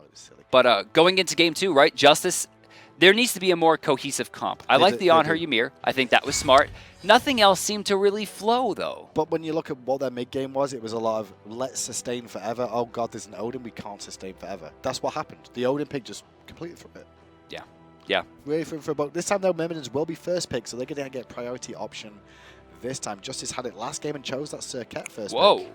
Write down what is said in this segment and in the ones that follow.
Oh, it's silly. But going into game 2, right, JusTus, there needs to be a more cohesive comp. I like the Anhur Ymir. I think that was smart. Nothing else seemed to really flow, though. But when you look at what their mid-game was, it was a lot of, let's sustain forever. Oh, God, there's an Odin. We can't sustain forever. That's what happened. The Odin pick just completely threw it. Yeah. Yeah. Really for about this time, though, Myrmidons will be first pick, so they're going to get priority option this time. JusTus had it last game and chose that Circuit first pick.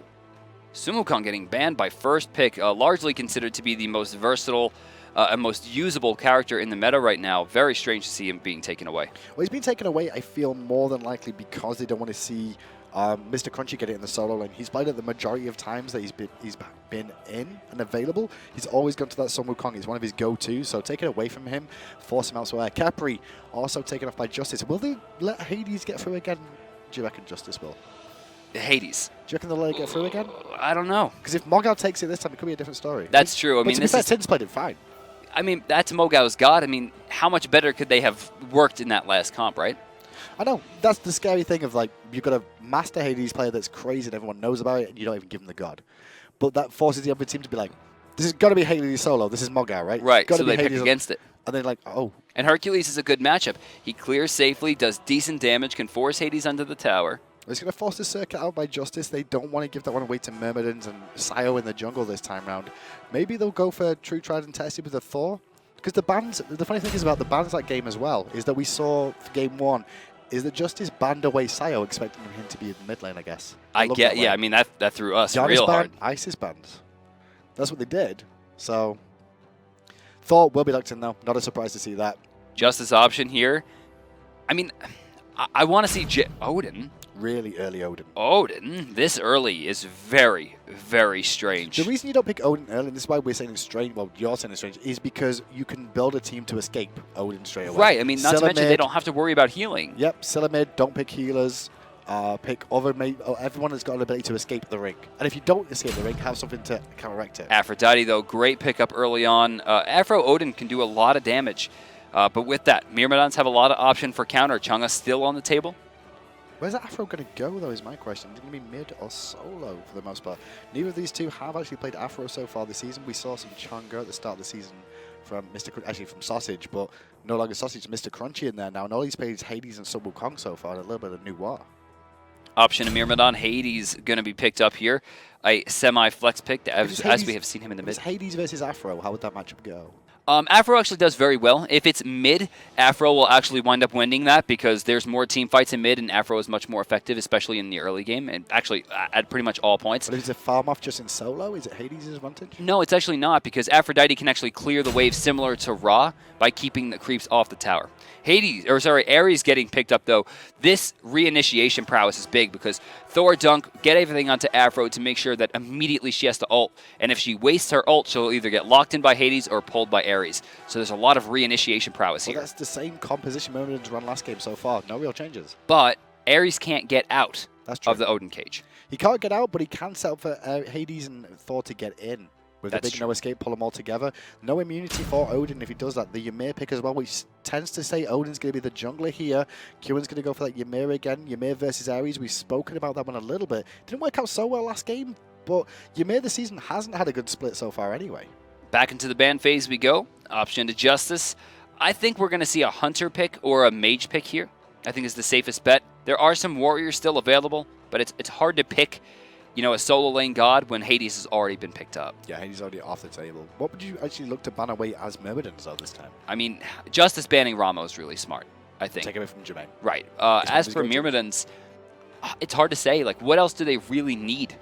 SumoKong getting banned by first pick, largely considered to be the most versatile and most usable character in the meta right now. Very strange to see him being taken away. Well, he's been taken away, I feel, more than likely because they don't want to see MrCrunchy get it in the solo lane. He's played it the majority of times that he's been in and available. He's always gone to that SumoKong. It's one of his go-tos, so take it away from him, force him elsewhere. Capri also taken off by JusTus. Will they let Hades get through again? Do you reckon JusTus will? Hades. Do you reckon they'll let it get through again? I don't know. Because if MoGow takes it this time, it could be a different story. That's true. I mean, to be fair, Tynz played it fine. I mean, that's MoGow's god. I mean, how much better could they have worked in that last comp, right? I know. That's the scary thing of, like, you've got a master Hades player that's crazy and everyone knows about it, and you don't even give him the god. But that forces the other team to be like, this has got to be Hades solo. This is MoGow, right? Right, so they pick against it. And they're like, oh. And Hercules is a good matchup. He clears safely, does decent damage, can force Hades under the tower. It's going to force the circuit out by JusTus. They don't want to give that one away to Myrmidons and Psiyo in the jungle this time round. Maybe they'll go for true tried and tested with a Thor. Because the bans, the funny thing is about the bans that game as well, is that we saw for game 1, is that JusTus banned away Psiyo, expecting him to be in the mid lane, I guess. Yeah, I mean, that threw us Giannis real hard. ISIS bans. That's what they did. So, Thor will be locked in, though. Not a surprise to see that. JusTus option here. I mean, I want to see Odin. Really early Odin. Odin, this early is very, very strange. The reason you don't pick Odin early, and this is why we're saying it's strange, well, you're saying it's strange, is because you can build a team to escape Odin straight away. Right, I mean, not to mention they don't have to worry about healing. Yep, Scylla mid, don't pick healers. Pick other everyone has got an ability to escape the ring. And if you don't escape the ring, have something to counteract it. Aphrodite, though, great pickup early on. Afro Odin can do a lot of damage. But with that, Myrmidons have a lot of option for counter. Chunga still on the table. Where's Afro going to go, though, is my question. Is it going to be mid or solo for the most part? Neither of these two have actually played Afro so far this season. We saw some Chunga at the start of the season from actually from Sausage, but no longer Sausage, MrCrunchy in there now. And all he's played is Hades and SumoKong so far, and a little bit of New War. Option of Myrmidon. Hades going to be picked up here. A semi-flex pick, as we have seen him in the mid. If it's Hades versus Afro, how would that matchup go? Afro actually does very well. If it's mid, Afro will actually wind up winning that because there's more team fights in mid, and Afro is much more effective, especially in the early game, and actually at pretty much all points. But if it's a farm off just in solo, is it Hades' advantage? No, it's actually not, because Aphrodite can actually clear the wave similar to Ra by keeping the creeps off the tower. Ares getting picked up, though. This reinitiation prowess is big because Thor dunk, get everything onto Afro to make sure that immediately she has to ult. And if she wastes her ult, she'll either get locked in by Hades or pulled by Ares. So there's a lot of reinitiation prowess here. That's the same composition Myrmidons run last game so far. No real changes. But Ares can't get out of the Odin cage. He can't get out, but he can set up for Hades and Thor to get in. With the big no escape, pull them all together. No immunity for Odin if he does that. The Ymir pick as well, which tends to say Odin's going to be the jungler here. Qiwen's going to go for that Ymir again. Ymir versus Ares. We've spoken about that one a little bit. Didn't work out so well last game, but Ymir this season hasn't had a good split so far anyway. Back into the ban phase we go. Option to JusTus. I think we're going to see a Hunter pick or a Mage pick here. I think is the safest bet. There are some Warriors still available, but it's hard to pick, you know, a solo lane god when Hades has already been picked up. Yeah, Hades already off the table. What would you actually look to ban away as Myrmidons though this time? I mean, JusTus banning Ramo is really smart, I think. Take away from Jermain. Right. As for Myrmidons, it's hard to say. Like, what else do they really need?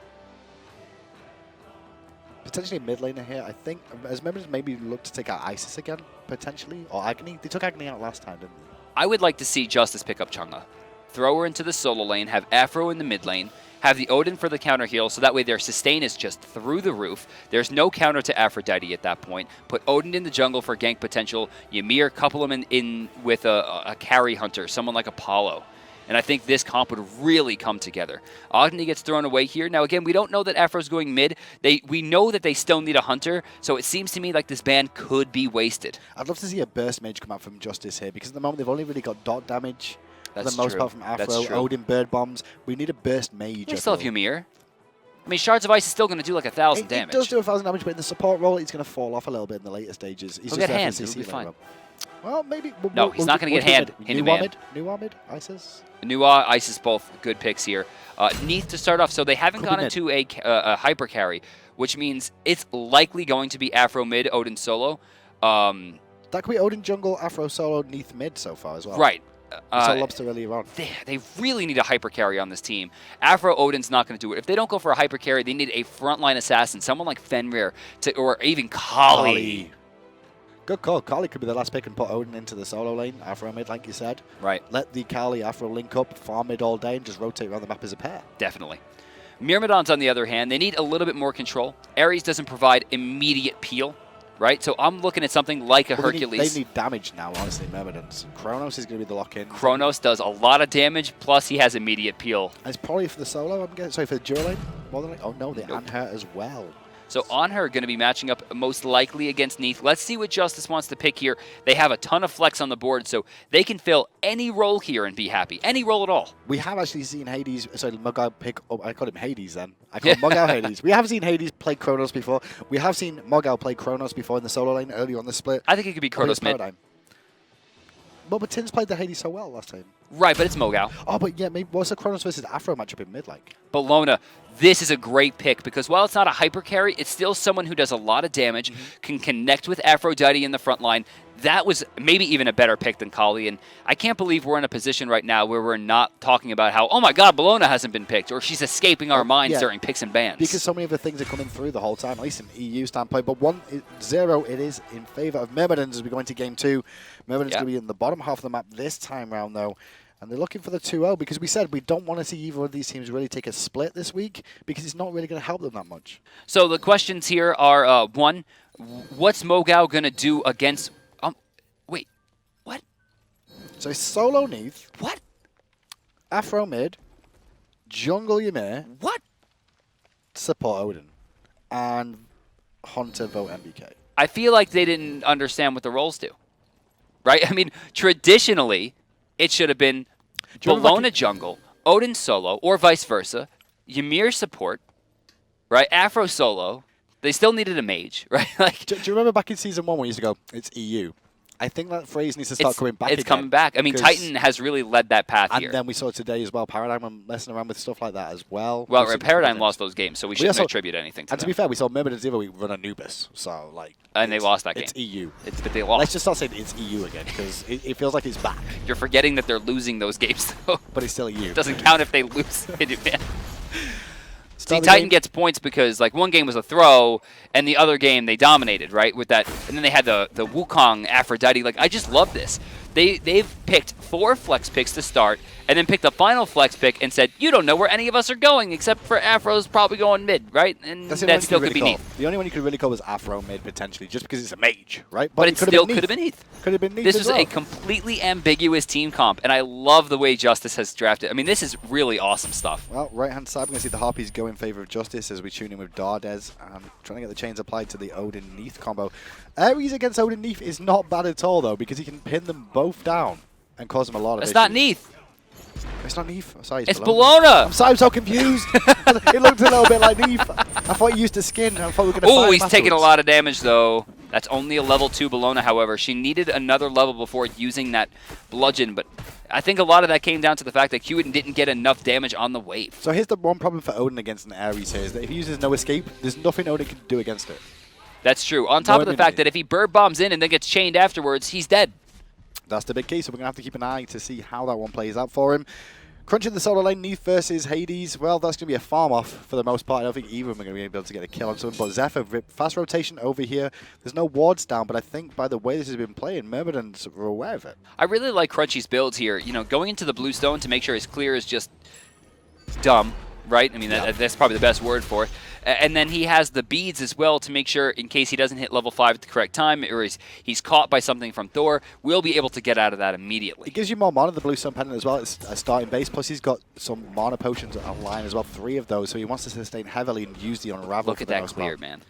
Potentially a mid laner here. I think as Myrmidons maybe look to take out Isis again, potentially. Or Agni. They took Agni out last time, didn't they? I would like to see JusTus pick up Chunga. Throw her into the solo lane, have Afro in the mid lane, have the Odin for the counter heal, so that way their sustain is just through the roof. There's no counter to Aphrodite at that point. Put Odin in the jungle for gank potential. Ymir, couple him in with a carry hunter, someone like Apollo. And I think this comp would really come together. Agni gets thrown away here. Now, again, we don't know that Afro's going mid. We know that they still need a hunter, so it seems to me like this ban could be wasted. I'd love to see a burst mage come out from JusTus here, because at the moment they've only really got dot damage. That's for the most part from Afro, Odin, bird bombs. We need a burst mage. They still have Ymir. I mean, Shards of Ice is still going to do like 1,000 damage. It does do 1,000 damage, but in the support role, he's going to fall off a little bit in the later stages. He's He'll just get there hand. for It'll be fine. Well, maybe. No, he's not going to get hand. New Armid, Isis. Nua, Isis, both good picks here. Neith to start off, so they haven't gone into a hyper carry, which means it's likely going to be Afro mid, Odin solo. That could be Odin jungle, Afro solo, Neith mid so far as well. Right. So Lobster earlier on. They really need a hyper carry on this team. Afro Odin's not going to do it. If they don't go for a hyper carry, they need a frontline assassin, someone like Fenrir, or even Kali. Good call. Kali could be the last pick and put Odin into the solo lane, Afro mid, like you said. Right. Let the Kali Afro link up, farm mid all day, and just rotate around the map as a pair. Definitely. Myrmidons, on the other hand, they need a little bit more control. Ares doesn't provide immediate peel, right? So I'm looking at something like a Hercules. They need damage now, honestly, Myrmidons. Chronos is going to be the lock-in. Chronos does a lot of damage, plus he has immediate peel. And it's probably for the solo, I'm guessing. Sorry, for the dual lane? More than oh no, the Anhur as well. So Anhur going to be matching up most likely against Neith. Let's see what JusTus wants to pick here. They have a ton of flex on the board, so they can fill any role here and be happy. Any role at all. We have actually seen Hades, sorry, LeMoGow pick up, I called him Hades then. I called LeMoGow Hades. We have seen Hades play Chronos before. We have seen LeMoGow play Chronos before in the solo lane earlier on the split. I think it could be Chronos mid. Well, but Tynz played the Hades so well last time. Right, but it's MoGow. Oh, but yeah, maybe what's the Chronos versus Afro matchup in mid like? Bellona, this is a great pick because while it's not a hyper carry, it's still someone who does a lot of damage, can connect with Aphrodite in the front line. That was maybe even a better pick than Kali, and I can't believe we're in a position right now where we're not talking about how, oh my god, Bellona hasn't been picked, or she's escaping our minds during picks and bans. Because so many of the things are coming through the whole time, at least in EU standpoint. But 1-0 it is in favor of Myrmidons as we go into game 2. Myrmidons going to be in the bottom half of the map this time round, though. And they're looking for the 2-0 because we said we don't want to see either of these teams really take a split this week because it's not really going to help them that much. So the questions here are, one, what's MoGow going to do against... wait, what? So solo Neith. What? Afro mid. Jungle Ymir. What? Support Odin. And Hunter VoteNBK. I feel like they didn't understand what the roles do. Right? I mean, traditionally... it should have been Bellona jungle, Odin solo, or vice versa, Ymir support, right? Afro solo. They still needed a mage, right? Like, do you remember back in Season 1 when we used to go, it's EU? I think that phrase needs to start coming back It's again, coming back. I mean, Titan has really led that path here. And then we saw today as well, Paradigm messing around with stuff like that as well. Well, Paradigm lost those games, so we shouldn't attribute anything to them. And to be fair, we saw Myrmidons the other week run Anubis, so like... and they lost that game. It's EU. But they lost. Let's just start saying it's EU again, because it feels like it's back. You're forgetting that they're losing those games, though. But it's still EU. It doesn't count if they lose in advance. See, Titan gets points because like one game was a throw, and the other game they dominated, right? With that, and then they had the Wukong Aphrodite. Like, I just love this. They've picked 4 flex picks to start, and then picked the final flex pick and said, you don't know where any of us are going, except for Afro's probably going mid, right? And that still could be Neith. The only one you could really call was Afro mid, potentially, just because it's a mage, right? But it still could have been Neith. Could have been Neith. This was a completely ambiguous team comp, and I love the way JusTus has drafted. I mean, this is really awesome stuff. Well, right-hand side, we're going to see the Harpies go in favor of JusTus as we tune in with Dardez, trying to get the chains applied to the Odin-Neith combo. Ares against Odin-Neith is not bad at all, though, because he can pin them both down and cause them a lot of issues. It's not Neith. It's not Neith. Sorry, it's Bellona. I'm sorry, I'm so confused. It looked a little bit like Neith. I thought he used a skin. I thought we were going to fight him he's taking a lot of damage, though. That's only a level 2 Bellona, however. She needed another level before using that bludgeon, but I think a lot of that came down to the fact that Qiwen didn't get enough damage on the wave. So here's the one problem for Odin against an Ares here, is that if he uses no escape, there's nothing Odin can do against it. That's true. On top of the fact that if he bird bombs in and then gets chained afterwards, he's dead. That's the big key, so we're going to have to keep an eye to see how that one plays out for him. Crunch in the solo lane, Neith versus Hades. Well, that's going to be a farm off for the most part. I don't think either of them are going to be able to get a kill on someone. But Xephyr, fast rotation over here. There's no wards down, but I think by the way this has been playing, Myrmidons are aware of it. I really like Crunchy's builds here. You know, going into the Bluestone to make sure his clear is just dumb, right? I mean, that's probably the best word for it. And then he has the beads as well to make sure, in case he doesn't hit level 5 at the correct time, or he's caught by something from Thor, we'll be able to get out of that immediately. It gives you more mana, the Bluestone Pendant as well. It's a starting base, plus he's got some mana potions online as well, 3 of those, so he wants to sustain heavily and use the Unravel. Look at that clear, man.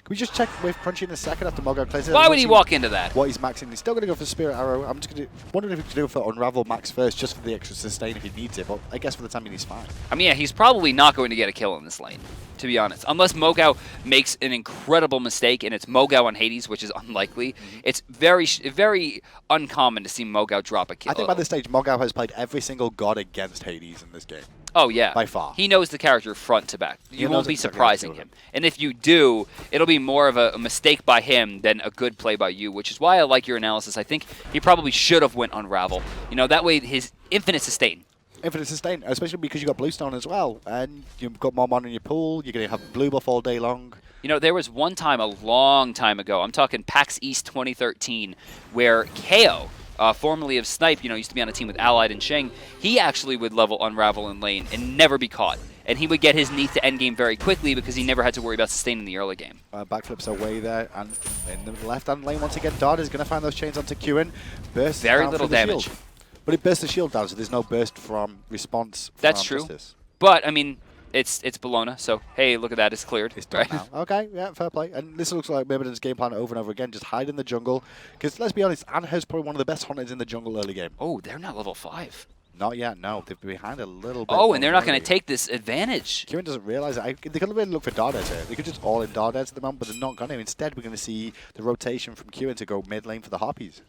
we just check with Crunchy in a second after MrCrunchy plays it? Why would he walk into that? What he's maxing. He's still going to go for Spirit Arrow. I'm just wondering if he could do it for Unravel Max first, just for the extra sustain if he needs it. But I guess for the time being, he's fine. I mean, yeah, he's probably not going to get a kill in this lane, to be honest. Unless LeMoGow makes an incredible mistake, and it's LeMoGow on Hades, which is unlikely. It's very, very uncommon to see LeMoGow drop a kill. I think by this stage, LeMoGow has played every single god against Hades in this game. Oh, yeah. By far. He knows the character front to back. You won't be surprising him. And if you do, it'll be more of a mistake by him than a good play by you, which is why I like your analysis. I think he probably should have went Unravel. You know, that way his infinite sustain. Infinite sustain, especially because you got Bluestone as well. And you've got more mana in your pool. You're going to have blue buff all day long. You know, there was one time, a long time ago, I'm talking PAX East 2013, where KO, formerly of Snipe, you know, used to be on a team with Allied and Sheng, he actually would level Unravel in lane and never be caught. And he would get his Neith to endgame very quickly because he never had to worry about sustaining the early game. Backflips away there, and in the left-hand lane, once again, Dardez is going to find those chains onto Qiwen. Bursts very down little through the damage. Shield. But it bursts the shield down, so there's no burst from response. That's from true. JusTus. But, I mean, it's Bellona, so hey, look at that, it's cleared. It's done now. Okay, yeah, fair play. And this looks like Myrmidons' game plan over and over again, just hide in the jungle. Because let's be honest, Anhur's probably one of the best hunters in the jungle early game. Oh, they're not level 5. Not yet, no. They're behind a little bit. Oh, and they're not going to take this advantage. Qiwen doesn't realize it. They could really look for Dardez here. They could just all in Dardez at the moment, but they're not going to. Instead, we're going to see the rotation from Qiwen to go mid lane for the Harpies.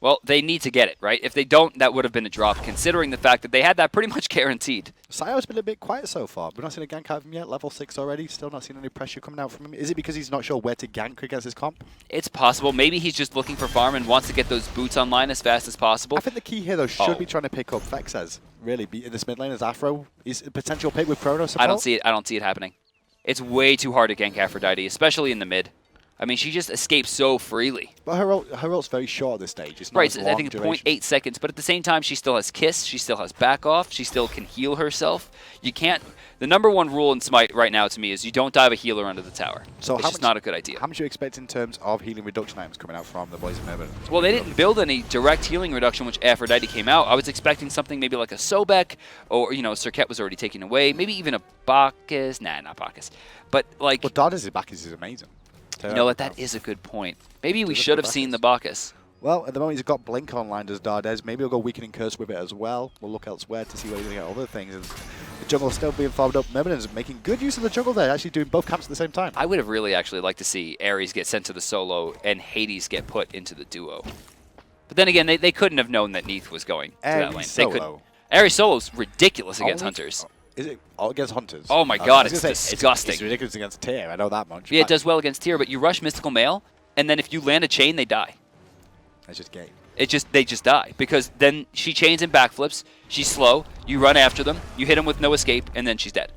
Well, they need to get it, right? If they don't, that would have been a drop, considering the fact that they had that pretty much guaranteed. Psiyo's been a bit quiet so far. We've not seen a gank out of him yet, level 6 already. Still not seen any pressure coming out from him. Is it because he's not sure where to gank against his comp? It's possible. Maybe he's just looking for farm and wants to get those boots online as fast as possible. I think the key here, though, should be trying to pick up Fexez. Really, be in this mid lane as Afro. Is a potential pick with Chronos support? I don't see it. I don't see it happening. It's way too hard to gank Aphrodite, especially in the mid. I mean, she just escapes so freely. But her ult's very short at this stage. It's not right, as so long I think it's duration. 0.8 seconds, but at the same time, she still has Kiss, she still has Back Off, she still can heal herself. You can't... The #1 rule in Smite right now to me is you don't dive a healer under the tower. So it's just not a good idea. How much do you expect in terms of healing reduction items coming out from the boys of Myrmidons? Well, they didn't build any direct healing reduction, which Aphrodite came out. I was expecting something maybe like a Sobek, or, you know, Serket was already taken away. Maybe even a Bacchus. Nah, not Bacchus. But, like... Well, Dardez's Bacchus is amazing. You know what? That is a good point. Maybe we should have seen the Bacchus. Well, at the moment he's got Blink online, does Dardez. Maybe he'll go Weakening Curse with it as well. We'll look elsewhere to see whether we can get other things. And the jungle still being farmed up. Myrmidons making good use of the jungle there, actually doing both camps at the same time. I would have really actually liked to see Ares get sent to the solo and Hades get put into the duo. But then again, they couldn't have known that Neith was going to that lane. They couldn't. Ares solo's ridiculous against hunters. Is it against hunters? Oh my god, it's disgusting. It's ridiculous against Tyr, I know that much. Yeah, it does well against Tyr, but you rush Mystical Male, and then if you land a chain, they die. That's just gay. They just die, because then she chains and backflips, she's slow, you run after them, you hit them with no escape, and then she's dead.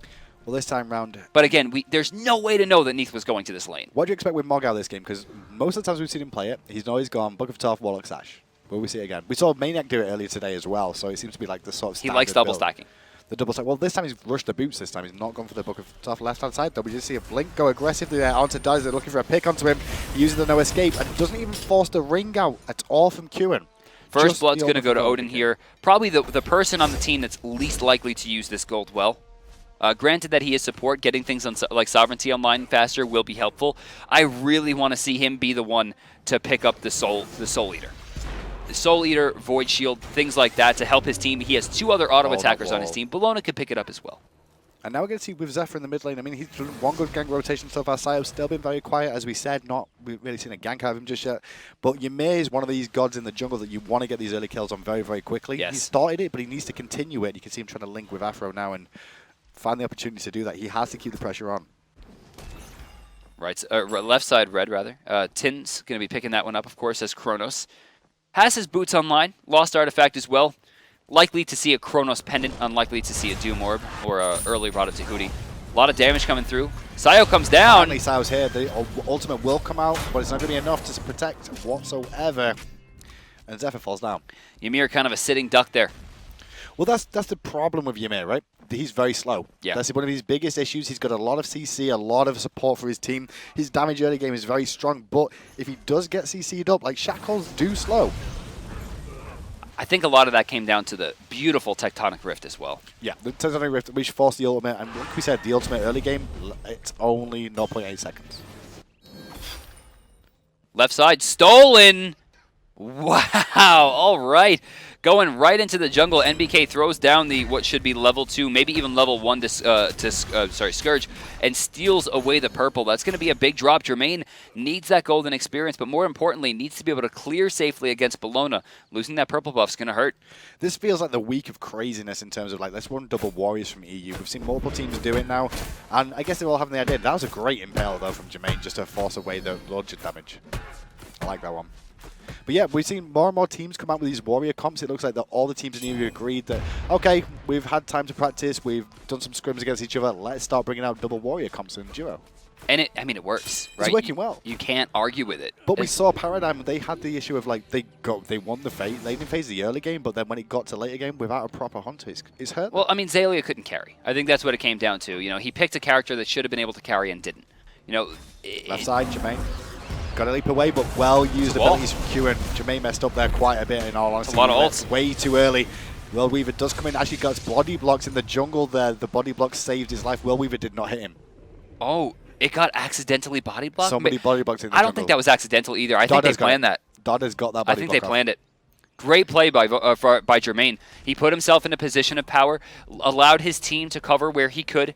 Well, this time round... But again, there's no way to know that Neith was going to this lane. What do you expect with LeMoGow this game? Because most of the times we've seen him play it, he's always gone Book of Thoth, Warlock Sash. Will we see it again? We saw Maniac do it earlier today as well, so it seems to be like the sort of He likes double stacking. The double stack. Well, this time he's rushed the boots this time. He's not gone for the Book of Thoth left-hand side, though. We just see a Blink go aggressively there onto Dardez. They're looking for a pick onto him. He uses the no escape and doesn't even force the ring out at all from Qiwen. First Blood's going to go to Odin here. Probably the person on the team that's least likely to use this gold well. Granted that he is support, getting things on, like Sovereignty online faster will be helpful. I really want to see him be the one to pick up the Soul Eater. The Soul Eater, Void Shield, things like that to help his team. He has 2 other auto attackers on his team. Bellona could pick it up as well. And now we're going to see with Xephyr in the mid lane. I mean, he's done one good gank rotation so far. Psiyo's still been very quiet, as we said. Not really seen a gank out of him just yet. But Ymir is one of these gods in the jungle that you want to get these early kills on very, very quickly. Yes. He started it, but he needs to continue it. You can see him trying to link with Afro now and find the opportunity to do that. He has to keep the pressure on. Right, left side red, rather. Tynz going to be picking that one up, of course, as Chronos. Has his boots online, lost artifact as well. Likely to see a Chronos pendant, unlikely to see a Doom Orb or a early Rod of Tahuti. A lot of damage coming through. Psiyo comes down. Finally, Psiyo's here. The ultimate will come out, but it's not going to be enough to protect whatsoever. And Xephyr falls down. Ymir kind of a sitting duck there. Well, that's the problem with Ymir, right? He's very slow. Yeah. That's one of his biggest issues. He's got a lot of CC, a lot of support for his team. His damage early game is very strong, but if he does get CC'd up, like Shackles do slow. I think a lot of that came down to the beautiful Tectonic Rift as well. Yeah, the Tectonic Rift, which forced the ultimate, and like we said, the ultimate early game, it's only 0.8 seconds. Left side stolen. Wow. All right. Going right into the jungle. NBK throws down the what should be level 2, maybe even level 1 Scourge, and steals away the purple. That's going to be a big drop. Jermain needs that golden experience, but more importantly, needs to be able to clear safely against Bellona. Losing that purple buff is going to hurt. This feels like the week of craziness in terms of, like, let's run double warriors from EU. We've seen multiple teams do it now, and I guess they're all having the idea. That was a great impale, though, from Jermain, just to force away the launcher damage. I like that one. But yeah, we've seen more and more teams come out with these warrior comps. It looks like that all the teams in EU agreed that, okay, we've had time to practice, we've done some scrims against each other, let's start bringing out double warrior comps in duo. And it works, right? It's working well. You can't argue with it. But we saw Paradigm, they had the issue of, like, they won the laning phase of the early game, but then when it got to later game without a proper hunter, it's hurt. Well, I mean, Xaylia couldn't carry. I think that's what it came down to. You know, he picked a character that should have been able to carry and didn't. You know, left side, Jermain. Got to leap away, but well-used abilities from Qiwen. Jermain messed up there quite a bit, in all honesty. A lot of ults. Way too early. Will Weaver does come in, actually got his body blocks in the jungle there. The body blocks saved his life. Will Weaver did not hit him. Oh, it got accidentally body blocked? So many body blocks in the jungle. I jungle. don't think that was accidental either. I think they planned that. Dardez got that body block. I think they planned it. Great play by Jermain. He put himself in a position of power, allowed his team to cover where he could.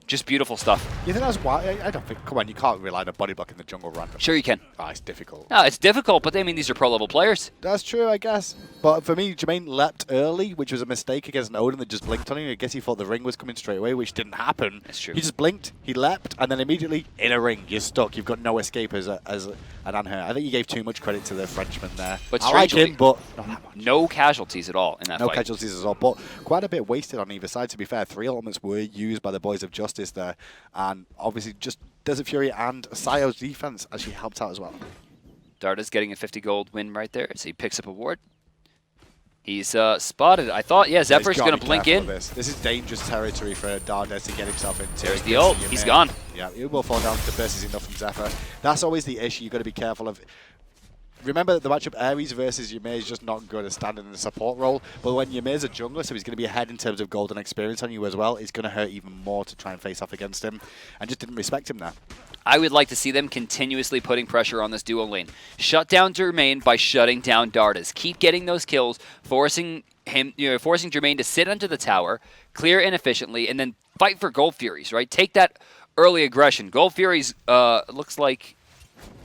Just beautiful stuff. You think that's why? I don't think. Come on, you can't rely on a body block in the jungle random. Sure you can. Oh, it's difficult. No, it's difficult, but I mean, these are pro-level players. That's true, I guess. But for me, Jermain leapt early, which was a mistake against an Odin that just blinked on him. I guess he thought the ring was coming straight away, which didn't happen. That's true. He just blinked, he leapt, and then immediately in a ring, you're stuck. You've got no escape as an Anhur. I think you gave too much credit to the Frenchman there. But I like him, but not that much. No casualties at all in that fight. No casualties at all, but quite a bit wasted on either side, to be fair. 3 elements were used by the boys of JusTus there, and obviously just Desert Fury and Psiyo's defense actually helped out as well. Dardez getting a 50 gold win right there as he picks up a ward. He's spotted. I thought, yeah, Zephyr's going to blink in. This is dangerous territory for Dardez to get himself into. There's the ult. He's gone. Yeah, he will fall down if the burst is enough from Xephyr. That's always the issue. You've got to be careful of. Remember that the matchup Ares versus Ymir is just not good at standing in the support role. But when Ymir's a jungler, so he's going to be ahead in terms of golden experience on you as well, it's going to hurt even more to try and face off against him. And just didn't respect him there. I would like to see them continuously putting pressure on this duo lane. Shut down Jermain by shutting down Dardez. Keep getting those kills, forcing Jermain to sit under the tower, clear inefficiently, and then fight for Gold Furies, right? Take that early aggression. Gold Furies looks like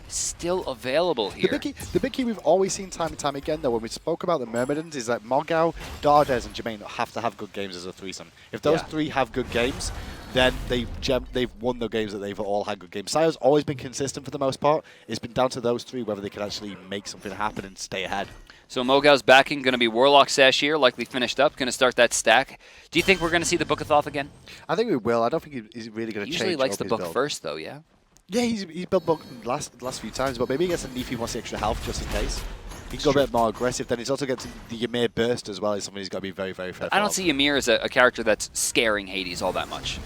still available here. The big key we've always seen time and time again, though, when we spoke about the Myrmidons, is that LeMoGow, Dardez, and Jermain have to have good games as a threesome. If those three have good games, then they've won the games that they've all had good games. Psiyo's always been consistent for the most part. It's been down to those three whether they can actually make something happen and stay ahead. So LeMoGow's backing, going to be Warlock Sash here, likely finished up, going to start that stack. Do you think we're going to see the Book of Thoth again? I think we will. I don't think he's really going to change. Usually likes the book build first, though, yeah? Yeah, he's built book last few times, but maybe he gets a Neith, he wants the extra health just in case. He can go a bit more aggressive. Then he's also gets the Ymir burst as well. Is something he's got to be very, very fair. I don't see Ymir as a character that's scaring Hades all that much.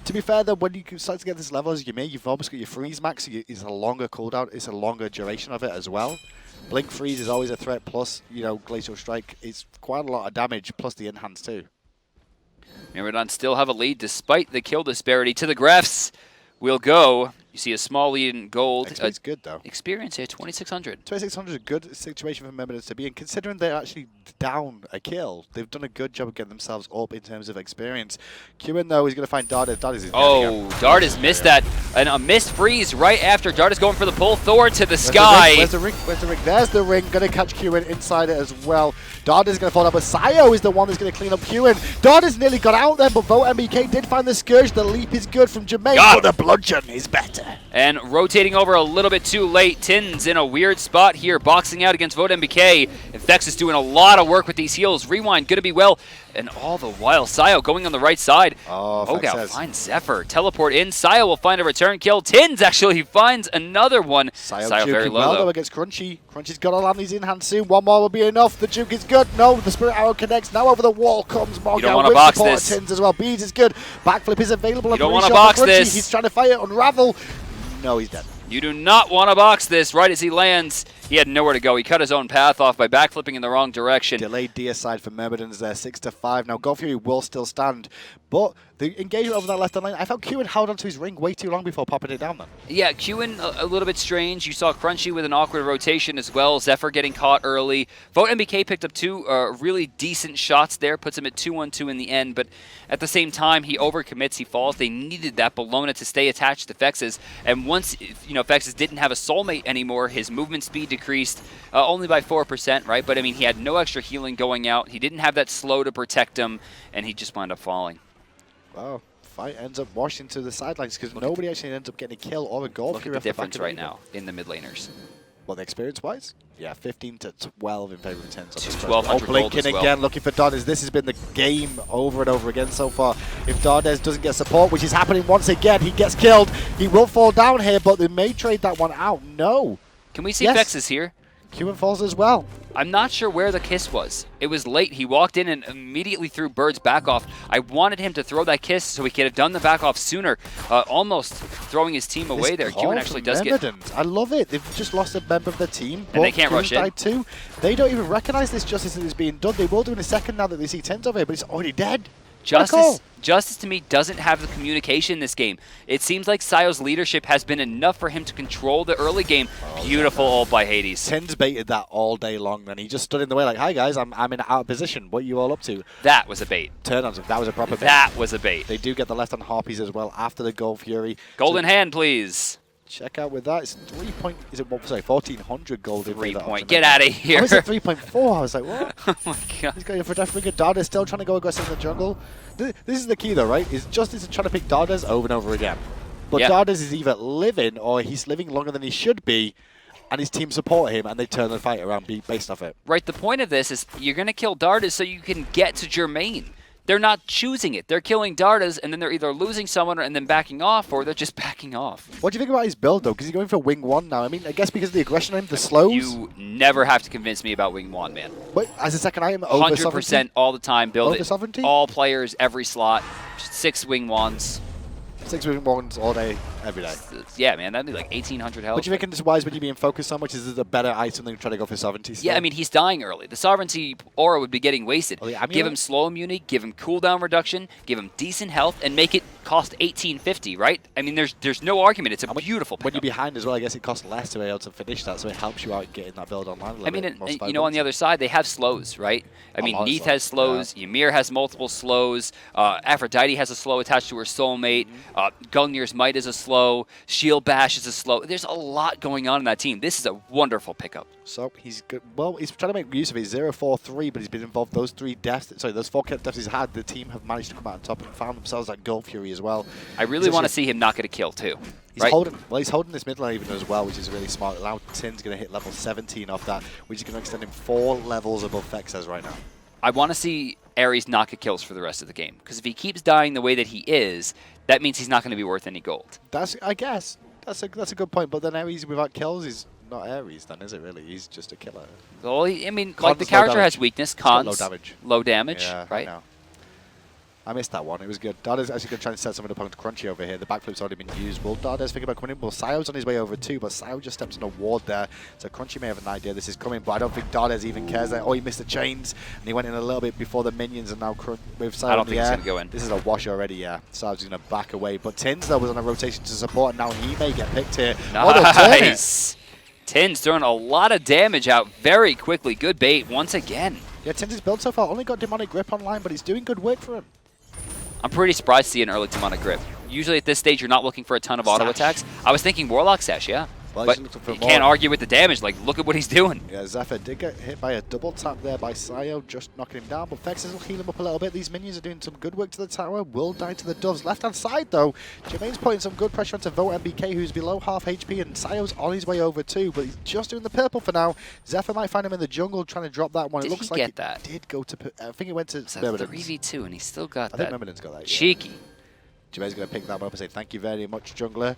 To be fair, though, when you start to get this level as Ymir, you've almost got your freeze max. So it's a longer cooldown. It's a longer duration of it as well. Blink freeze is always a threat. Plus, you know, glacial strike. It's quite a lot of damage. Plus the enhance too. Myrmidons still have a lead despite the kill disparity. To the graphs we'll go. You see a small lead in gold. It's good, though. Experience here, 2,600. 2,600 is a good situation for Myrmidons to be in. Considering they're actually down a kill, they've done a good job of getting themselves up in terms of experience. Qiwen, though, is going to find Dardez. Dardez is Dardez missed that. And a missed freeze right after. Dardez going for the pull. Thor to the sky. Where's the ring? Where's the ring? There's the ring. Going to catch Qiwen inside it as well. Dardez is going to fall down, but Psiyo is the one that's going to clean up Qiwen. Dardez nearly got out there, but VoteNBK did find the Scourge. The leap is good from Jermain, but the bludgeon is better. And rotating over a little bit too late. Tynz in a weird spot here, boxing out against VoteNBK. And Fexez is doing a lot of work with these heals. Rewind, going to be well. And all the while, Psiyo going on the right side. LeMoGow finds Xephyr. Teleport in. Psiyo will find a return kill. Tynz actually finds another one. Psiyo very low, though, against Crunchy. Crunchy's got to land these in hand soon. One more will be enough. The juke is good. No, the Spirit Arrow connects. Now over the wall comes LeMoGow. You don't want to box this. Tynz as well. Bees is good. Backflip is available. You don't want to box this. He's trying to fight it. Unravel. No, he's dead. You do not want to box this. Right as he lands, he had nowhere to go. He cut his own path off by backflipping in the wrong direction. Delayed deicide for Myrmidons there, 6-5. Now, God Fury will still stand, but the engagement over that left lane, I felt Qiwen held onto his ring way too long before popping it down then. Yeah, Qiwen a little bit strange. You saw Crunchy with an awkward rotation as well. Xephyr getting caught early. VoteNBK picked up 2 really decent shots there, puts him at 2-1-2 in the end, but at the same time, he overcommits, he falls. They needed that Bellona to stay attached to Fexez, and once Fexez didn't have a soulmate anymore, his movement speed decreased only by 4%, right? But I mean, he had no extra healing going out. He didn't have that slow to protect him, and he just wound up falling. Wow. Fight ends up washing to the sidelines because nobody actually ends up getting a kill or a goal. Look at the difference right now in the mid laners. Well, the experience-wise? Yeah, 15-12 in favor of Tynz. 1200 gold as well. Again, looking for Dardez. This has been the game over and over again so far. If Dardez doesn't get support, which is happening once again, he gets killed. He will fall down here, but they may trade that one out. No. Can we see Fexez here? Qiwen falls as well. I'm not sure where the kiss was. It was late. He walked in and immediately threw Bird's back off. I wanted him to throw that kiss so he could have done the back off sooner, almost throwing his team away there. Qiwen actually does get... I love it. They've just lost a member of their team. And they can't rush in. Too. They don't even recognize this justice that is being done. They will do in a second now that they see Tynz over here, but it's already dead. JusTus to me doesn't have the communication in this game. It seems like Psiyo's leadership has been enough for him to control the early game. Beautiful ult by Hades. Tynz baited that all day long, then he just stood in the way like, hi guys, I'm in out of position. What are you all up to? That was a bait. Turn on, that was a proper bait. That was a bait. They do get the left on Harpies as well after the Gold Fury. Golden hand, please. Check out with that. It's 1,400 gold. 3 point. Get out of here. I was at 3.4. I was like, what? Oh my god. He's going for Death Bringer. Dardez still trying to go aggressive in the jungle. This is the key though, right? Is JusTus trying to pick Dardez over and over again. But Dardez is either living or he's living longer than he should be, and his team support him and they turn the fight around based off it. Right. The point of this is you're going to kill Dardez so you can get to Jermain. They're not choosing it. They're killing Dardez, and then they're either losing someone and then backing off, or they're just backing off. What do you think about his build, though? Because he's going for Wing 1 now. I mean, I guess because of the aggression on him, the slows. You never have to convince me about Wing 1, man. But as a second item, over 100% all the time. Build it. Sovereignty? All players, every slot. 6 Wing 1s. 6 Wing 1s all day, every day. Yeah, man, that'd be like 1,800 health. But you think it's wise when you're being focused so much? Is it a better item than trying to go for Sovereignty still? Yeah, I mean, he's dying early. The Sovereignty aura would be getting wasted. Give him slow immunity, give him cooldown reduction, give him decent health, and make it cost 1,850, right? I mean, there's no argument. It's a beautiful pickup. When you're behind as well, I guess it costs less to be able to finish that, so it helps you out getting that build online a little bit. I mean, on the other side, they have slows, right? I mean, Neith has slows, Ymir has multiple slows, Aphrodite has a slow attached to her soulmate, Gungnir's Might is a slow, Shield Bash is a slow. There's a lot going on in that team. This is a wonderful pickup. So he's good. Well, he's trying to make use of his 0-4-3, but he's been involved those 4 deaths he's had. The team have managed to come out on top and found themselves that Gold Fury as well. I really want to see him not get a kill too. He's holding this mid lane even as well, which is really smart. Now Tynz going to hit level 17 off that, which is going to extend him 4 levels above Fexez right now. I want to see Ares not get kills for the rest of the game, because if he keeps dying the way that he is, that means he's not going to be worth any gold. I guess that's a good point. But then Ares without kills is not Ares, then is it really? He's just a killer. Well, I mean, like the character has weakness, cons, low damage, yeah, right? I missed that one. It was good. Dardez actually going to try and set something up on Crunchy over here. The backflip's already been used. Will Dardez think about coming in? Well, Psiyo's on his way over too, but Psiyo just steps on a ward there. So Crunchy may have an idea this is coming, but I don't think Dardez even cares there. Oh, he missed the chains, and he went in a little bit before the minions, and now with Psiyo I don't think he's going to go in. This is a wash already, yeah. Psiyo's going to back away. But Tynz, though, was on a rotation to support, and now he may get picked here. Nice! Tynz throwing a lot of damage out very quickly. Good bait once again. Yeah, Tynz's build so far only got Demonic Grip online, but he's doing good work for him. I'm pretty surprised to see an early Demonic Grip. Usually at this stage, you're not looking for a ton of auto attacks. I was thinking Warlock Sash, yeah. Well, but you can't argue with the damage. Like, look at what he's doing. Yeah, Xephyr did get hit by a double tap there by Psiyo, just knocking him down. But Fexez will heal him up a little bit. These minions are doing some good work to the tower. Will die to the doves. Left-hand side, though, Jermain's putting some good pressure onto VoteNBK, who's below half HP, and Psiyo's on his way over too. But he's just doing the purple for now. Xephyr might find him in the jungle trying to drop that one. Did it looks he like get that? Did go to. I think it went to so Myrmidons. 3v2, and he still got that. I think Myrmidons got that. Cheeky. Yeah. Jermain's going to pick that one up and say thank you very much, jungler.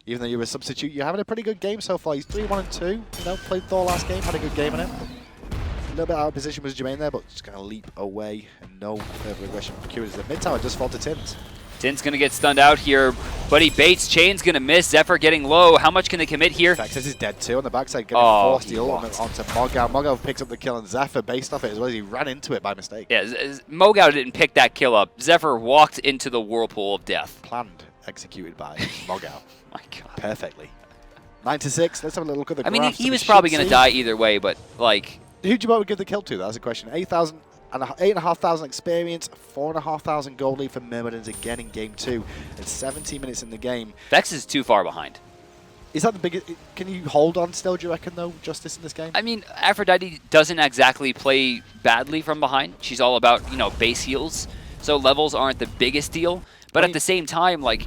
Even though you're a substitute, you're having a pretty good game so far. He's 3-1-2. You know, played Thor last game, had a good game in it. A little bit out of position was Jermain there, but just going to leap away and no further aggression from Qiwen. The mid tower just fall to Tynz. Tynz going to get stunned out here, but he baits. Chain's going to miss. Xephyr getting low. How much can they commit here? Fexez is dead too on the backside, getting forced the ultimate onto MoGow. MoGow picks up the kill, and Xephyr based off it as well as he ran into it by mistake. Yeah, MoGow didn't pick that kill up. Xephyr walked into the whirlpool of death. Planned, executed by MoGow. My God. Perfectly. 9-6. Let's have a little look at the I mean, graphs. he was probably going to die either way, but like... Who do you want to give the kill to? That's a question. 8,500 experience, 4,500 gold lead for Myrmidons again in game 2. It's 17 minutes in the game. Vex is too far behind. Is that the biggest? Can you hold on still, do you reckon, though, JusTus in this game? I mean, Aphrodite doesn't exactly play badly from behind. She's all about, you know, base heals. So levels aren't the biggest deal. But at the same time, like,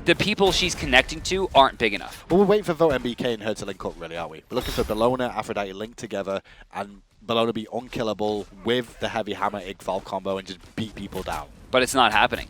the people she's connecting to aren't big enough. Well, we're waiting for VoteNBK and her to link up, really, aren't we? We're looking for Bellona, Aphrodite linked together, and Bellona be unkillable with the heavy hammer Igval combo and just beat people down. But it's not happening,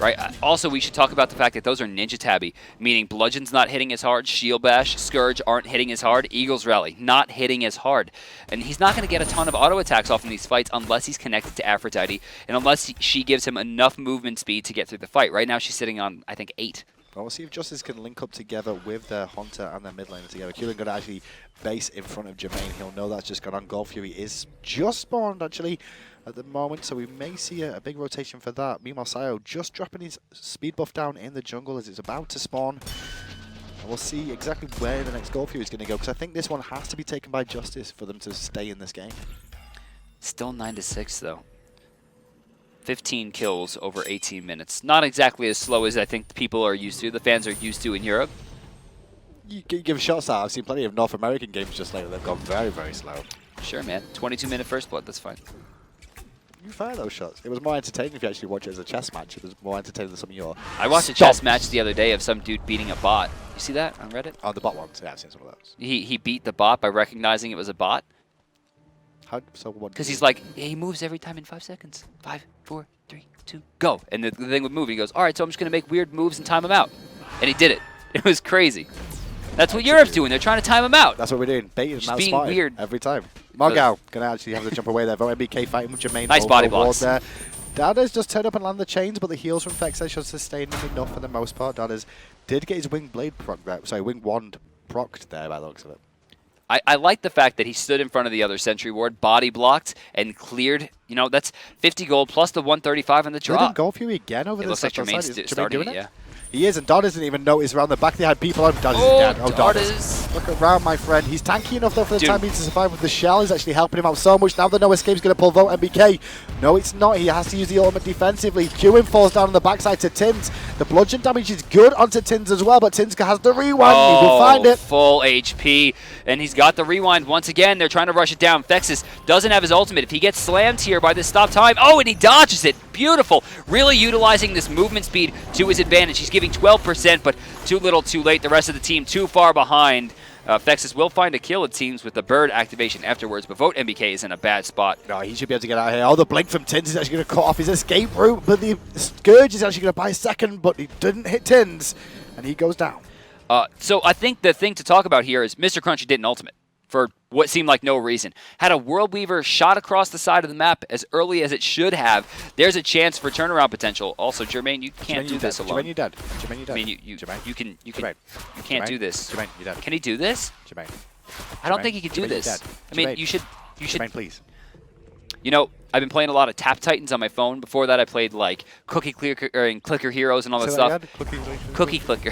right? Also, we should talk about the fact that those are Ninja Tabby, meaning Bludgeon's not hitting as hard, Shield Bash, Scourge aren't hitting as hard, Eagle's Rally not hitting as hard. And he's not going to get a ton of auto attacks off in these fights unless he's connected to Aphrodite and unless she gives him enough movement speed to get through the fight. Right now, she's sitting on, I think, 8. Well, we'll see if JusTus can link up together with their Hunter and their mid laner together. Qiwen going to actually base in front of Jermain. He'll know that's just gone on. Golf Fury is just spawned, actually, at the moment, so we may see a big rotation for that. Meanwhile, Psiyo just dropping his speed buff down in the jungle as it's about to spawn. And we'll see exactly where the next Golf Fury is going to go, because I think this one has to be taken by JusTus for them to stay in this game. Still 9-6, though. 15 kills over 18 minutes. Not exactly as slow as I think people are used to, the fans are used to in Europe. You give shots out. I've seen plenty of North American games just lately. They've gone very, very slow. Sure, man. 22-minute first blood, that's fine. You fire those shots. It was more entertaining if you actually watch it as a chess match. It was more entertaining than some of your... I watched a chess match the other day of some dude beating a bot. You see that on Reddit? Oh, the bot ones. Yeah, I've seen some of those. He beat the bot by recognizing it was a bot. How? So what? Because he's like, he moves every time in 5 seconds. 5, 4, 3, 2, go. And the thing would move. He goes, all right, so I'm just going to make weird moves and time him out. And he did it. It was crazy. That's what Europe's doing. They're trying to time him out. That's what we're doing. Baiting just being weird every time. MoGow going to actually have to jump away there. VoteNBK fighting with Jermain. Nice body blocks. There. Dardez just turned up and landed the chains, but the heals from Fexez should sustain him enough for the most part. Dardez did get his wing blade proc there. Sorry, wing wand procced there by the looks of it. I like the fact that he stood in front of the other sentry ward, body blocked, and cleared. You know, that's 50 gold plus the 135 on the drop. Golf Fury again over it the looks like Jermain's starting it, yeah. He is, and Dardez didn't even notice around the back they had people on. Dardez is dead. Oh, Dardez. Look around, my friend. He's tanky enough, though, for the time being to survive with the shell. Is actually helping him out so much. Now the no escape's going to pull VoteNBK. No, it's not. He has to use the ultimate defensively. Qiwen falls down on the backside to Tynz. The bludgeon damage is good onto Tynz as well, but Tynz has the rewind. Oh, he will find it. Full HP, and he's got the rewind once again. They're trying to rush it down. Fexez doesn't have his ultimate. If he gets slammed here by this stop time, oh, and he dodges it. Beautiful. Really utilizing this movement speed to his advantage. He's giving 12%, but too little, too late. The rest of the team too far behind. Fexez will find a kill, it seems, with the bird activation afterwards, but VoteNBK is in a bad spot. No, he should be able to get out of here. Oh, the blink from Tynz is actually going to cut off his escape route, but the Scourge is actually going to buy a second, but he didn't hit Tynz, and he goes down. So I think the thing to talk about here is MrCrunchy did an ultimate for what seemed like no reason. Had a World Weaver shot across the side of the map as early as it should have. There's a chance for turnaround potential. Also, Jermain, you can't do this alone. Jermain, you're dead. Jermain, you're dead. I mean, you can't do this. Jermain, you're dead. Can he do this? Jermain. I don't think he could do this. I mean, you should. Jermain, please. You know, I've been playing a lot of Tap Titans on my phone. Before that, I played like Cookie Clicker and Clicker Heroes and all that stuff. Cookie Clicker.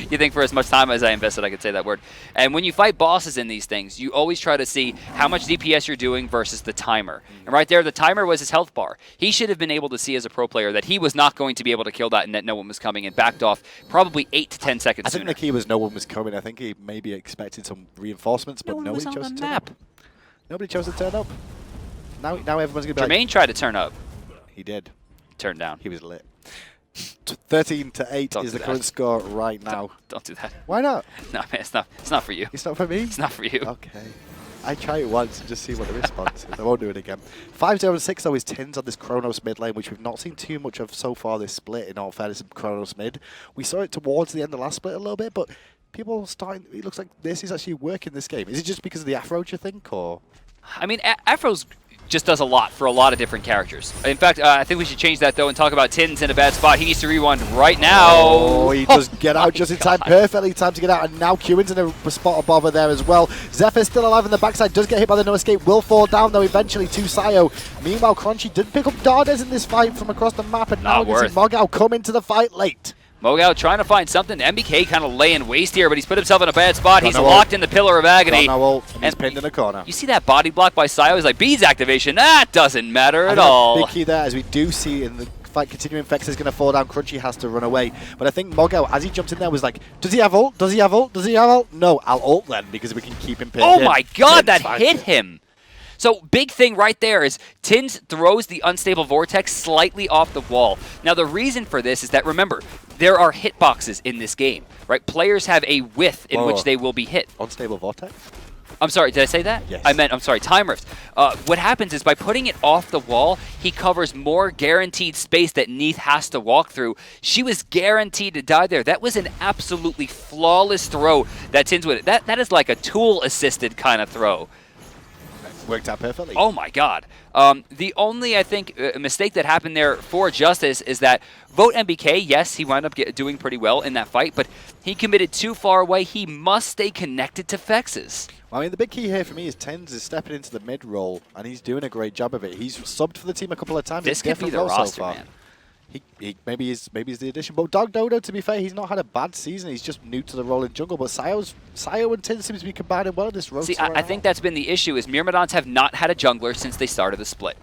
You think for as much time as I invested, I could say that word. And when you fight bosses in these things, you always try to see how much DPS you're doing versus the timer. And right there, the timer was his health bar. He should have been able to see as a pro player that he was not going to be able to kill that and that no one was coming and backed off probably 8 to 10 seconds sooner. I think the key was no one was coming. I think he maybe expected some reinforcements, but nobody chose to turn up. Nobody chose to turn up. Now everyone's going to be Jermain tried to turn up. He did. Turned down. He was lit. 13-8 is the current score right now. Don't do that. Why not? No, man, it's not for you. It's not for me? It's not for you. Okay. I try it once and just see what the response is. I won't do it again. 5-0-6 though is Tynz on this Chronos mid lane, which we've not seen too much of so far this split, in all fairness, Chronos mid. We saw it towards the end of the last split a little bit, but people starting, it looks like this is actually working this game. Is it just because of the Afro, do you think, or? I mean, Afro's just does a lot for a lot of different characters. In fact, I think we should change that, though, and talk about Tynz in a bad spot. He needs to rewind right now. Oh, he does get out just in time. Perfectly timed to get out. And now Qiwen's in a spot above her there as well. Xephyr's still alive in the backside. Does get hit by the no escape. Will fall down, though, eventually to Psiyo. Meanwhile, Crunchy did pick up Dardez in this fight from across the map. And now we can see MoGow come into the fight late. MoGow trying to find something. MBK kind of laying waste here, but he's put himself in a bad spot. He's locked in the Pillar of Agony. And he's pinned in a corner. You see that body block by Psiyo? He's like, Beads activation. That doesn't matter at all. Big key there, as we do see in the fight continuing. Fexez is going to fall down. Crunchy has to run away. But I think MoGow, as he jumped in there, was like, does he have ult? Does he have ult? Does he have ult? No, I'll ult then, because we can keep him pinned. Oh my god, that hit him. So, big thing right there is Tynz throws the unstable vortex slightly off the wall. Now, the reason for this is that, remember, there are hitboxes in this game, right? Players have a width in which they will be hit. Unstable vortex? I'm sorry, did I say that? Yes. I'm sorry, time rift. What happens is by putting it off the wall, he covers more guaranteed space that Neith has to walk through. She was guaranteed to die there. That was an absolutely flawless throw that Tynz would. That is like a tool-assisted kind of throw. Worked out perfectly. Oh my god. The only, I think, mistake that happened there for JusTus is that VoteNBK, yes, he wound up doing pretty well in that fight, but he committed too far away. He must stay connected to Fexez. I mean, the big key here for me is Tynz is stepping into the mid role, and he's doing a great job of it. He's subbed for the team a couple of times. This could be the roster, man. He maybe he's the addition, but Dog Dodo, to be fair, he's not had a bad season. He's just new to the role in jungle. But Psiyo and Tynz seems to be combining well in this roster. See, I think that's been the issue. Is Myrmidons have not had a jungler since they started the split.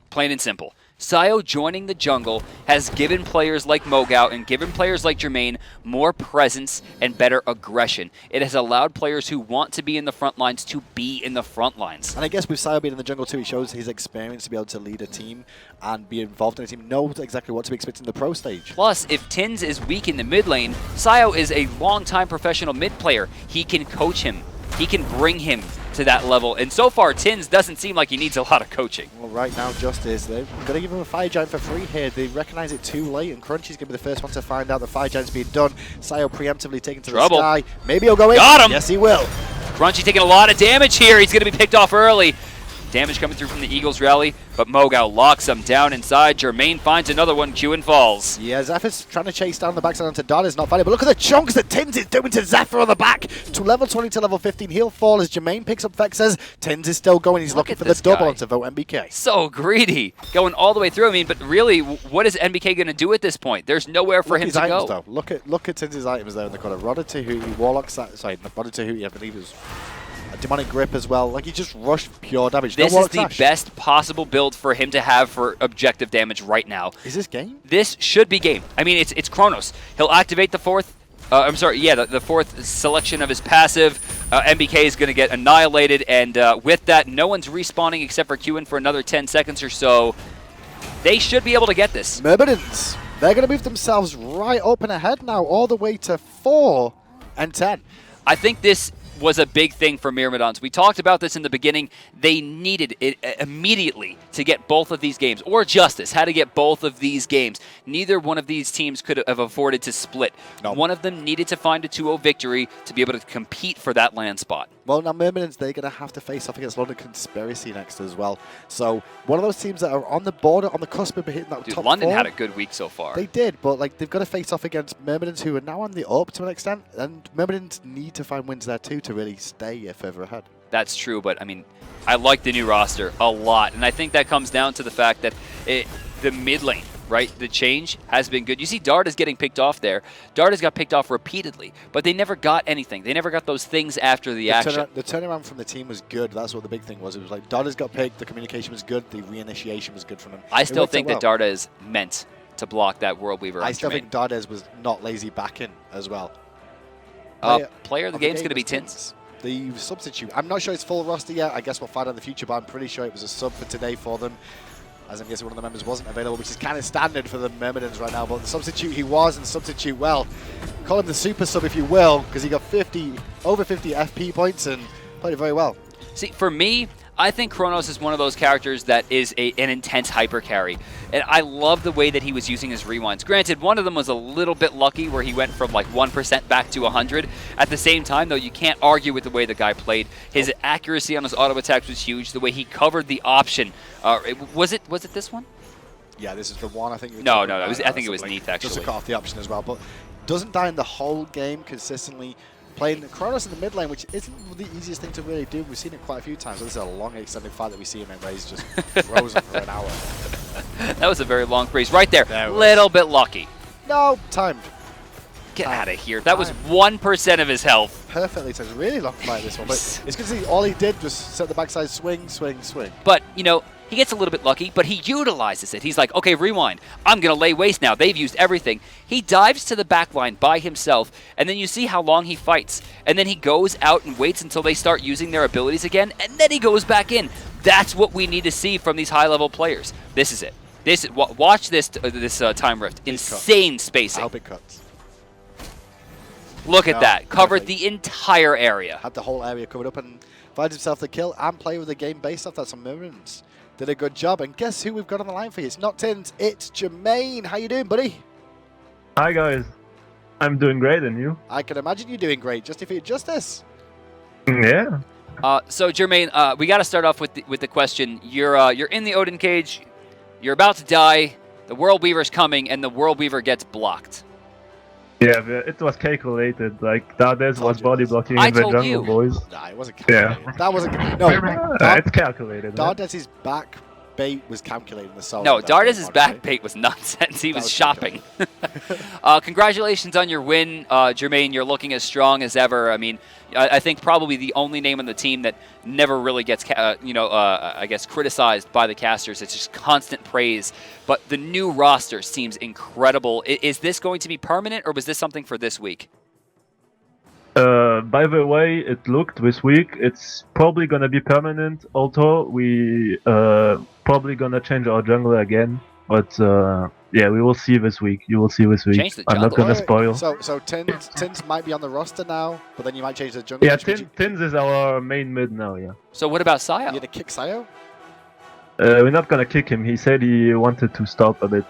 Plain and simple. Psiyo joining the jungle has given players like MoGow and given players like Jermain more presence and better aggression. It has allowed players who want to be in the front lines to be in the front lines. And I guess with Psiyo being in the jungle too, he shows his experience to be able to lead a team and be involved in a team, knows exactly what to be expecting in the pro stage. Plus, if Tynz is weak in the mid lane, Psiyo is a long-time professional mid player. He can coach him. He can bring him to that level. And so far, Tynz doesn't seem like he needs a lot of coaching. Well, right now, JusTus, they're going to give him a Fire Giant for free here. They recognize it too late, and Crunchy's going to be the first one to find out the Fire Giant's being done. Psiyo preemptively taken to the sky. Maybe he'll go in. Got him! Yes, he will. Crunchy taking a lot of damage here. He's going to be picked off early. Damage coming through from the Eagles rally, but MoGow locks him down inside. Jermain finds another one. Qiwen falls. Yeah, Zephyr's trying to chase down the backside onto Dardez, not finding it. But look at the chunks that Tynz is doing to Xephyr on the back. To level 20 to level 15. He'll fall as Jermain picks up Fexez. Tynz is still going. He's looking for the double onto VoteNBK. So greedy. Going all the way through. I mean, but really, what is NBK going to do at this point? There's nowhere for him to go. Though. Look at Tynz's items there in the corner. Rodder Tahuti, Warlock, sorry, Rodder Tahuti, I believe it was a demonic grip as well. Like, he just rushed pure damage. This is the best possible build for him to have for objective damage right now. Is this game? This should be game. I mean, it's Chronos. He'll activate the fourth. I'm sorry, yeah, the fourth selection of his passive. MBK is going to get annihilated, and with that, no one's respawning except for Qiwen for another 10 seconds or so. They should be able to get this. Myrmidons, they're going to move themselves right up and ahead now, all the way to 4 and 10. I think this was a big thing for Myrmidons. We talked about this in the beginning. They needed it immediately to get both of these games, or JusTus had to get both of these games. Neither one of these teams could have afforded to split. No. One of them needed to find a 2-0 victory to be able to compete for that land spot. Well, now Myrmidons, they're going to have to face off against London Conspiracy next as well. So one of those teams that are on the border, on the cusp of hitting that top London 4. had a good week so far. They did, but like they've got to face off against Myrmidons, who are now on the up to an extent, and Myrmidons need to find wins there too to really stay further ahead. That's true, but I mean, I like the new roster a lot, and I think that comes down to the fact that the mid lane, right, the change has been good. You see Dardez getting picked off there. Dardez got picked off repeatedly, but they never got anything. They never got those things after the action. The turnaround from the team was good. That's what the big thing was. It was like Dardez got picked, the communication was good, the reinitiation was good from him. I still think that Dardez meant to block that World Weaver. I still think Dardez was not lazy backing as well. Player of the game is going to be Tynz. The substitute. I'm not sure it's full roster yet. I guess we'll find out in the future, but I'm pretty sure it was a sub for today for them. As I'm guessing one of the members wasn't available, which is kind of standard for the Myrmidons right now. But the substitute he was, and substitute well. Call him the super sub if you will, because he got over 50 FP points and played it very well. See, for me, I think Chronos is one of those characters that is an intense hyper carry. And I love the way that he was using his rewinds. Granted, one of them was a little bit lucky where he went from like 1% back to 100. At the same time, though, you can't argue with the way the guy played. His accuracy on his auto attacks was huge. The way he covered the option. Was it this one? Yeah, this is the one I think. No. I think it was Neith, actually. Just to cut off the option as well. But doesn't die in the whole game consistently. Playing Chronos in the mid lane, which isn't the easiest thing to really do. We've seen it quite a few times. This is a long extended fight that we see him in where he's just frozen for an hour. That was a very long freeze. Right there. Little bit lucky. No, timed. Get out of here. That was 1% of his health. Perfectly timed. Really long fight this one. But it's good to see all he did was set the backside swing, swing, swing. But, you know, he gets a little bit lucky, but he utilizes it. He's like, okay, rewind. I'm going to lay waste now. They've used everything. He dives to the back line by himself, and then you see how long he fights. And then he goes out and waits until they start using their abilities again, and then he goes back in. That's what we need to see from these high-level players. This is it. Watch this time rift. Insane spacing. I hope it cuts. Look at that. Covered the entire area. Had the whole area covered up and finds himself the kill and play with the game based off that. Some Myrmidons did a good job. And guess who we've got on the line for you? It's not Tynz, it's Jermain. How you doing, buddy? Hi, guys. I'm doing great, and you? I can imagine you doing great. Just defeated JusTus. Yeah. So, Jermain, we got to start off with the question. You're in the Odin cage. You're about to die. The World Weaver's coming, and the World Weaver gets blocked. Yeah, it was calculated. Like, Dardez was body blocking in the jungle, boys. Nah, it wasn't calculated. Yeah. That wasn't... No, it's calculated. Dardez's back bait was calculating the solo. No, Dardez's back bait was nonsense. He was shopping. Congratulations on your win, Jermain. You're looking as strong as ever. I mean, I think probably the only name on the team that never really gets, I guess, criticized by the casters. It's just constant praise. But the new roster seems incredible. Is this going to be permanent, or was this something for this week? By the way it looked this week, it's probably gonna be permanent. Although we probably gonna change our jungler again. But yeah, we will see this week. You will see this week. I'm not gonna spoil. So Tynz might be on the roster now, but then you might change the jungler. Yeah, Tynz is our main mid now. Yeah. So what about Psiyo? You gonna kick Psiyo? We're not gonna kick him. He said he wanted to stop a bit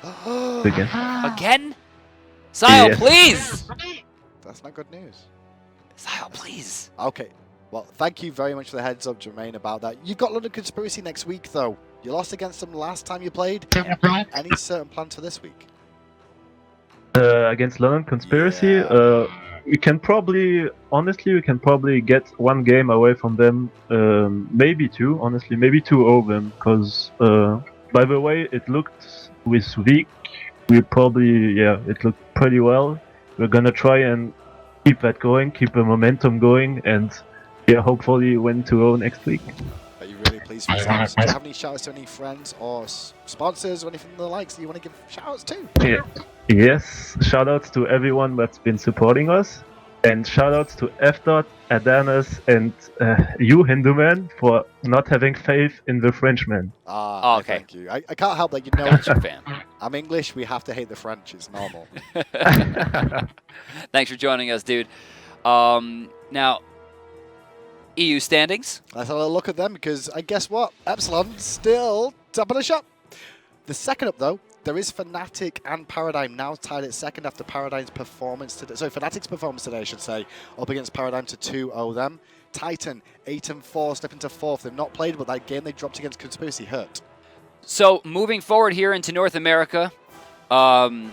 again. Again? Psiyo, yes. Please! That's not good news. Psiyo, please. Okay. Well, thank you very much for the heads up, Jermain, about that. You've got London Conspiracy next week, though. You lost against them last time you played. Any certain plans for this week? Against London Conspiracy? Yeah. We can probably, honestly, get one game away from them. Maybe two, honestly. Maybe 2 over them. Because, by the way, it looked this week. We probably, it looked pretty well. We're gonna try and keep that going, keep the momentum going, and hopefully win 2-0 next week. Are you really pleased with yourselves? Do you have any shout outs to any friends or sponsors or anything of the likes that you want to give shout outs to? Yeah. Yes, shout outs to everyone that's been supporting us, and shout outs to F. Artemis and you, Hinduman, for not having faith in the Frenchman. Ah, okay. Thank you. I can't help that, you know. Gotcha, fam. I'm English, we have to hate the French, it's normal. Thanks for joining us, dude. Now, EU standings. Let's have a look at them, because guess what? Epsilon still top of the shop. The second up, though, there is Fnatic and Paradigm now tied at second after Paradigm's performance today. So Fnatic's performance today, I should say, up against Paradigm to 2-0 them. Titan, 8-4, step into fourth. They've not played, but that game they dropped against Conspiracy hurt. So moving forward here into North America, Cloud9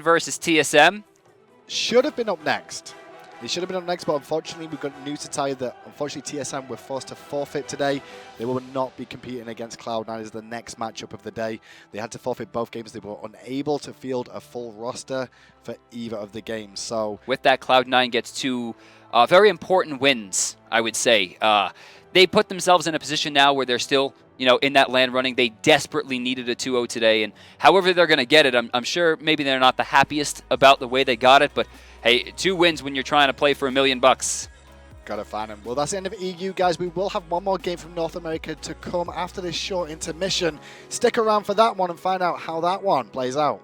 versus TSM. Should have been up next. They should have been up next, but unfortunately, we've got news to tell you that unfortunately TSM were forced to forfeit today. They will not be competing against Cloud9 as the next matchup of the day. They had to forfeit both games. They were unable to field a full roster for either of the games. So with that, Cloud9 gets 2 very important wins, I would say. They put themselves in a position now where they're still, in that land running. They desperately needed a 2-0 today, and however they're going to get it, I'm sure maybe they're not the happiest about the way they got it, but hey, 2 wins when you're trying to play for $1 million. Gotta find them. Well, that's the end of EU, guys. We will have one more game from North America to come after this short intermission. Stick around for that one and find out how that one plays out.